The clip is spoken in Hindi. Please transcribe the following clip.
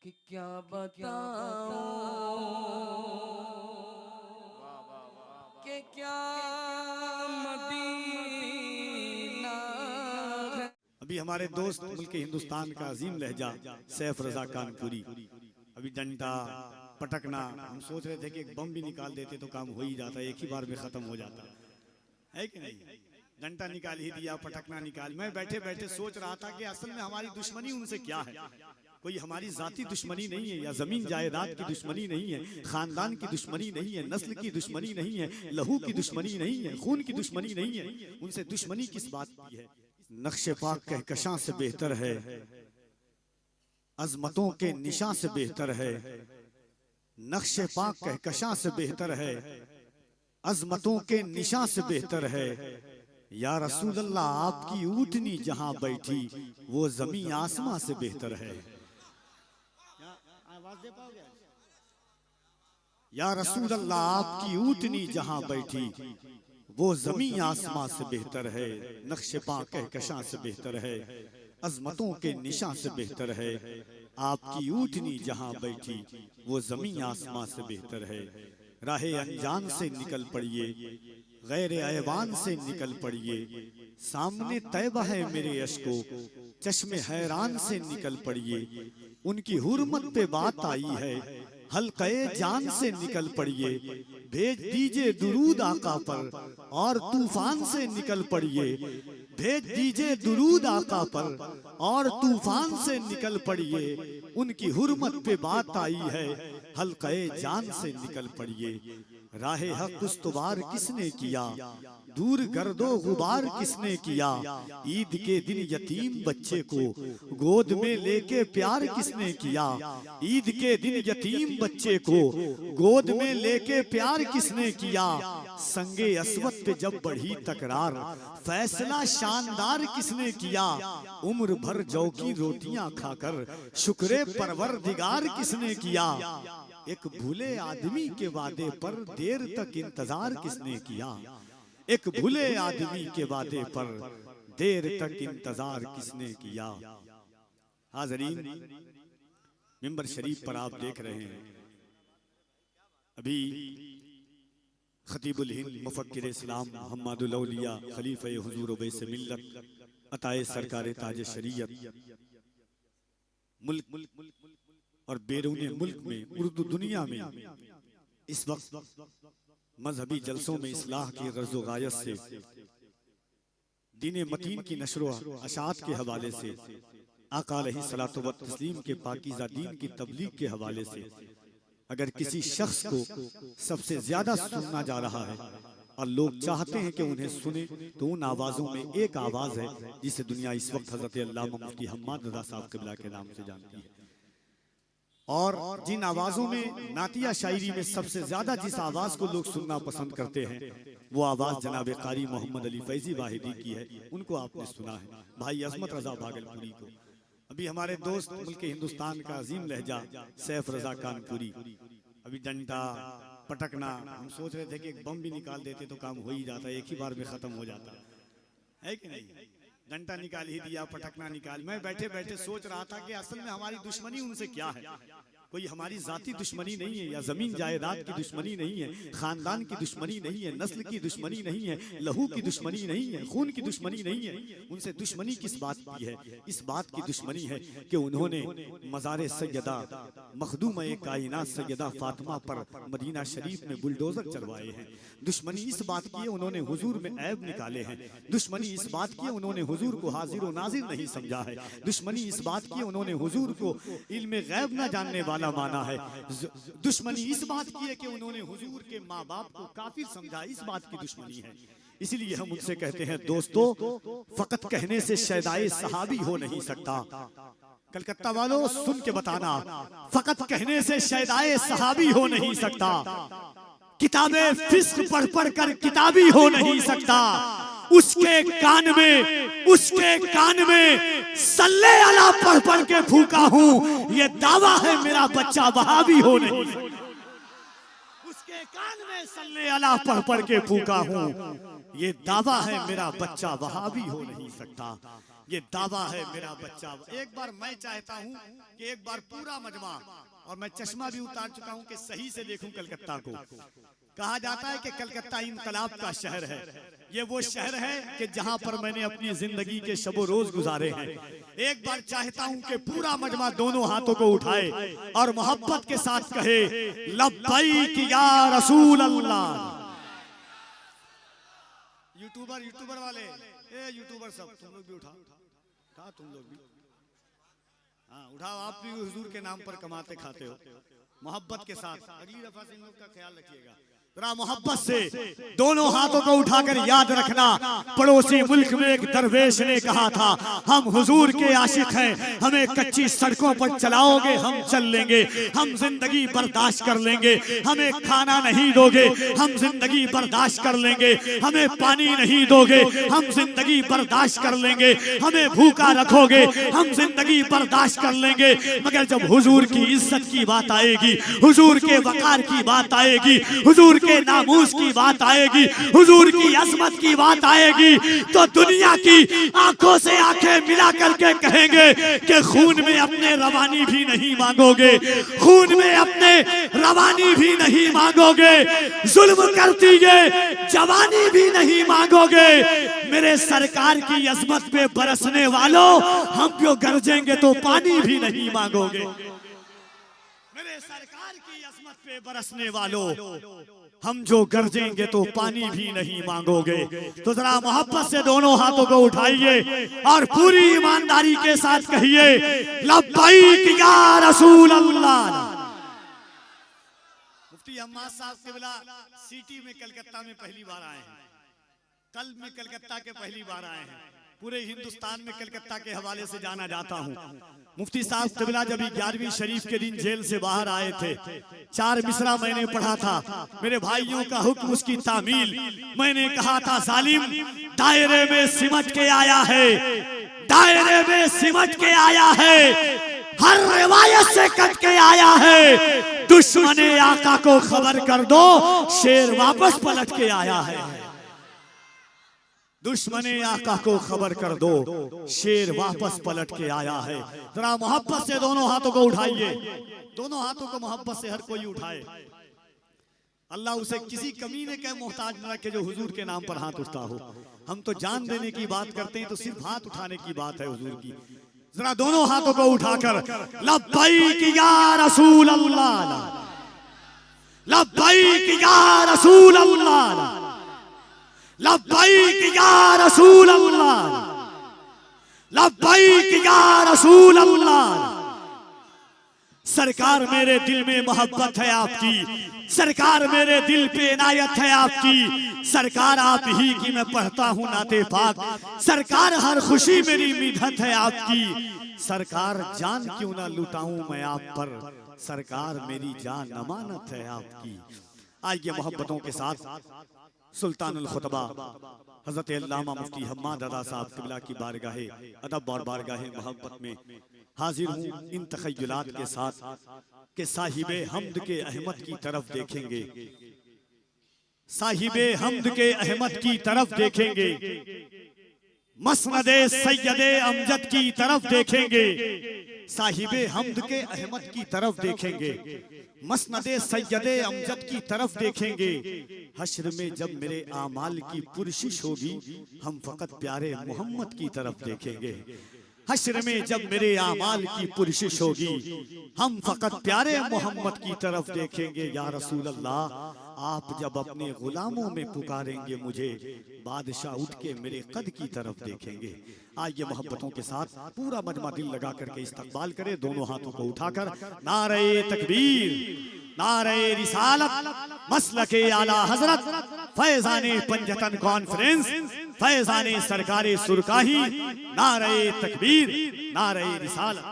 कि क्या बताऊं कि क्या मदीना है। अभी हमारे दोस्त मुल्क हिंदुस्तान का अजीम लहजा सैफ रजा कानपुरी, अभी डंडा पटकना, हम सोच रहे थे कि एक बम भी निकाल देते तो काम हो ही जाता, एक ही बार में खत्म हो जाता है कि नहीं। डंडा निकाल ही दिया, पटकना निकाल। मैं बैठे बैठे सोच रहा था कि असल में हमारी दुश्मनी उनसे क्या है। कोई हमारी जाती दुश्मनी नहीं है, या जमीन जायदाद की दुश्मनी नहीं है, खानदान की दुश्मनी नहीं है, नस्ल की दुश्मनी नहीं है, लहू की दुश्मनी नहीं है, खून की दुश्मनी नहीं है। उनसे दुश्मनी किस बात की है। नक्शे पाक कहकशां से बेहतर है, अजमतों के निशां से बेहतर है। नक्शे पाक कहकशां से बेहतर है, अजमतों के निशां से बेहतर है। या रसूल अल्लाह, आपकी ऊँटनी जहां बैठी वो जमीन आसमां से बेहतर है। या रसूल अल्लाह, आपकी ऊँटनी जहां बैठी वो जमीन आसमां से बेहतर है। नक्शे पाक कहकशां से बेहतर है, अजमतों के निशां से बेहतर है। आपकी ऊँटनी जहां बैठी वो जमीन आसमां से बेहतर है। राहे अनजान से निकल पड़िए, गैर ऐवान से निकल पड़िए। सामने तैबा है मेरे अश्को, चश्मे हैरान से निकल पड़िए। उनकी हुर्मत पे बात आई है, हल्क़े जान से निकल पड़िए। भेज दीजिए दुरूद आका पर और तूफान से निकल पड़िए। भेज दीजिए दुरूद आका पर और तूफान से निकल पड़िए। उनकी हुर्मत पे बात आई है, हल्क़े जान से निकल पड़िए। राहे हक उस्तवार किसने किया, दूर गर्दो गुबार किसने किया। ईद के दिन यतीम बच्चे को गोद में लेके प्यार किसने किया। ईद के दिन यतीम बच्चे को गोद में लेके प्यार किसने किया। संगे अस्वद पे जब बढ़ी तकरार, फैसला शानदार किसने किया। उम्र भर जौ की रोटियां खाकर शुक्रे परवरदिगार किसने किया। एक भूले आदमी के वादे पर देर तक इंतजार किसने किया। एक भूले आदमी के वादे पर देर तक इंतजार किसने किया। हाज़रीन, मिंबर शरीफ पर आप देख रहे हैं, अभी खतीबुल हिंद मुफक्किर इस्लाम मुहम्मदुल औलिया खलीफे हुजूर वैसे मिल्लत अताए सरकार ताज शरीयत मुल्क और बैरूने मुल्क में, उर्दू दुनिया में इस वक्त मजहबी जलसों में इस्लाह की गर्ज़ो गायत से, दीन मतीन की नशरो अशात के हवाले से, आका अलैहिस्सलातु व तस्लीम के पाकीज़ा दीन की तबलीग के हवाले से अगर किसी शख्स को सबसे ज्यादा सुनना जा रहा है और लोग चाहते हैं कि उन्हें सुने, तो उन आवाज़ों में एक आवाज़ है जिसे दुनिया इस वक्त हज़रत अल्लामा मुफ्ती हम्माद रज़ा साहब क़िबला के नाम से जानती है। और जिन आवाज़ों में नातिया शायरी में सबसे ज्यादा जिस आवाज़ को लोग सुनना पसंद करते हैं, वो आवाज़ जनाब कारी मोहम्मद अली फैज़ी वाहिदी की है। उनको आपने सुना है, भाई अज़मत रज़ा भागलपुरी को। अभी हमारे दोस्त मुल्क हिंदुस्तान का अजीम लहजा सैफ रजा कानपुरी, अभी डंडा पटकना, हम सोच रहे थे कि एक बम भी निकाल देते तो काम हो ही जाता, एक ही बार में खत्म हो जाता है कि नहीं। डंडा निकाल ही दिया, पटकना निकाल। मैं बैठे बैठे सोच रहा था कि असल में हमारी दुश्मनी उनसे क्या है। कोई हमारी जाती दुश्मनी नहीं है, या जमीन जायदाद की दुश्मनी नहीं है, खानदान की दुश्मनी नहीं है, नस्ल की दुश्मनी नहीं है, लहू की दुश्मनी नहीं है, खून की दुश्मनी नहीं है। उनसे दुश्मनी किस बात की है। इस बात की दुश्मनी है कि उन्होंने मज़ार सैयदा मखदूम कायनात सैयदा फातिमा पर मदीना शरीफ में बुलडोजर चलवाए हैं। दुश्मनी इस बात की है उन्होंने हुजूर में ऐब निकाले हैं। दुश्मनी इस बात की है उन्होंने हुजूर को हाजिर व नाजिर नहीं समझा है। दुश्मनी इस बात की है उन्होंने हुजूर को इल्म गैब न जानने वाला माना है। दुश्मनी इस बात की है कि उन्होंने हुजूर के माँ बाप को काफिर समझा, इस बात की दुश्मनी है। इसलिए हम उनसे कहते हैं, दोस्तों, फकत कहने से शैदाए सहाबी हो नहीं सकता। कलकत्ता वालों सुन के बताना, फकत कहने से शैदाए सहाबी हो नहीं सकता। किताबें फिस्क पढ़ पढ़ कर किताबी हो नहीं सकता। उसके कान में सल्ले अला पढ़ पढ़ के फूका हूँ, ये दावा है मेरा बच्चा वहाबी हो नहीं। उसके कान में सल्ले अला पढ़ पढ़ के फूका हूँ, ये दावा है मेरा बच्चा वहाबी हो नहीं सकता। ये दावा है मेरा बच्चा। एक बार मैं चाहता हूँ कि एक बार पूरा मजमा, और मैं चश्मा भी उतार चुका हूँ कि सही से देखूं कलकत्ता को। कहा जाता है कि कलकत्ता इनकलाब का शहर है। ये वो शहर है कि जहां पर मैंने अपनी जिंदगी के शबो रोज गुजारे हैं। एक बार चाहता हूं कि पूरा मजमा दोनों हाथों को उठाए और मोहब्बत के साथ कहे लब्बैक या रसूल अल्लाह। यूट्यूबर वाले, यूट्यूबर सब तुम लोग भी उठाओ, तुम लोग भी हाँ उठाओ। आप भी हुजूर के नाम पर कमाते खाते हो। मोहब्बत के साथ अगली दफा से इन लोग का ख्याल रखिएगा। जरा मोहब्बत से दोनों हाथों को उठाकर याद रखना, पड़ोसी मुल्क में एक दरवेश ने कहा था हम हुजूर के आशिक हैं, हमें कच्ची सड़कों पर चलाओगे हम चल लेंगे, हम जिंदगी बर्दाश्त कर लेंगे, हमें खाना नहीं दोगे हम जिंदगी बर्दाश्त कर लेंगे, हमें पानी नहीं दोगे हम जिंदगी बर्दाश्त कर लेंगे, हमें भूखा रखोगे हम जिंदगी बर्दाश्त कर लेंगे, मगर जब हुजूर की इज्जत की बात आएगी, हुजूर के वकार की बात आएगी, हुजूर के नामूस की बात आएगी, हुजूर की अजमत की बात आएगी, तो दुनिया की आंखों से आंखें मिला करके कहेंगे कि खून में अपने रवानी भी नहीं मांगोगे, खून में अपने रवानी भी नहीं मांगोगे, जुल्म करती है जवानी भी नहीं मांगोगे। मेरे सरकार की अजमत पे बरसने वालों, हम क्यों गरजेंगे तो पानी भी नहीं मांगोगे। मेरे सरकार की अजमत पे बरसने वालों, हम जो गरजेंगे तो पानी भी नहीं मांगोगे। तो जरा मोहब्बत से दोनों हाथों को उठाइए और पूरी ईमानदारी के साथ कहिए लब्बैक या रसूल अल्लाह। मुफ्ती अम्माद साहब क़िबला सिटी में कलकत्ता में पहली बार आए हैं, कल में कलकत्ता के पहली बार आए हैं। पूरे हिंदुस्तान में कलकत्ता के हवाले से जाना जाता हूँ। मुफ्ती साहब क़िबला जब 11वीं शरीफ के दिन जेल से बाहर आए थे, 4 मिसरा मैंने पढ़ा था, मेरे भाइयों का हुक्म उसकी तामील। मैंने कहा था जालिम दायरे में सिमट के आया है, दायरे में सिमट के आया है, हर रिवायत से कट के आया है। दुश्मने आका को खबर कर दो, शेर वापस पलट के आया है। दुश्मने आका को खबर कर दो, शेर वापस पलट के आया है। जरा मोहब्बत से दोनों हाथों को उठाइए, दोनों हाथों को मोहब्बत से हर कोई उठाए। अल्लाह उसे किसी कमीने के मोहताज न रखे जो हुजूर के नाम पर हाथ उठता हो। हम तो जान देने की बात करते हैं, तो सिर्फ हाथ उठाने की बात है हुजूर की। जरा दोनों हाथों को उठाकर लब्बैक या रसूल अल्लाह, लब्बैक या रसूल अल्लाह, लब्बैक या रसूल अल्लाह, लब्बैक या रसूल अल्लाह। सरकार मेरे दिल में मोहब्बत है आपकी, सरकार मेरे दिल पे इनायत है आपकी, सरकार आप ही की मैं पढ़ता हूँ नाते पाक, सरकार हर खुशी मेरी मिन्नत है आपकी, सरकार जान क्यों ना लुटाऊं मैं आप पर, सरकार मेरी जान अमानत है आपकी। आइए मोहब्बतों के साथ सुल्तानुल खुतबा हजरत अल्लामा मुफ्ती हम्माद अदा साहब क़िबला की बारगाहे अदब और बारगाहे मोहब्बत में हाजिर हूँ इन तख़य्युलात के साथ कि साहिबे हमद के अहमद की तरफ देखेंगे, साहिबे हमद के अहमद की तरफ देखेंगे, मसनदे सैयदे अमजद की तरफ देखेंगे, साहिबे हमद के अहमद की तरफ देखेंगे, मसनदे सैयदे अमजद की तरफ देखेंगे। हश्र में जब मेरे आमाल की पुरशिश होगी, हम फकत प्यारे मोहम्मद की तरफ देखेंगे। हश्र में जब मेरे आमाल की पुरशिश होगी, हम फकत प्यारे मोहम्मद की तरफ देखेंगे। या रसूल अल्लाह, आप जब अपने गुलामों में पुकारेंगे मुझे, बादशाह उठ के मेरे कद की तरफ देखेंगे। आइए मोहब्बतों के साथ पूरा मजमा दिल लगा करके इस्तकबाल करे, दोनों हाथों को उठाकर नारे तकबीर, नारे रिसालत, मसलके आला हजरत, फैजाने पंजतन कॉन्फ्रेंस, फैजाने सरकारे सुरकाही, नारे तकबीर, नारे रिसालत।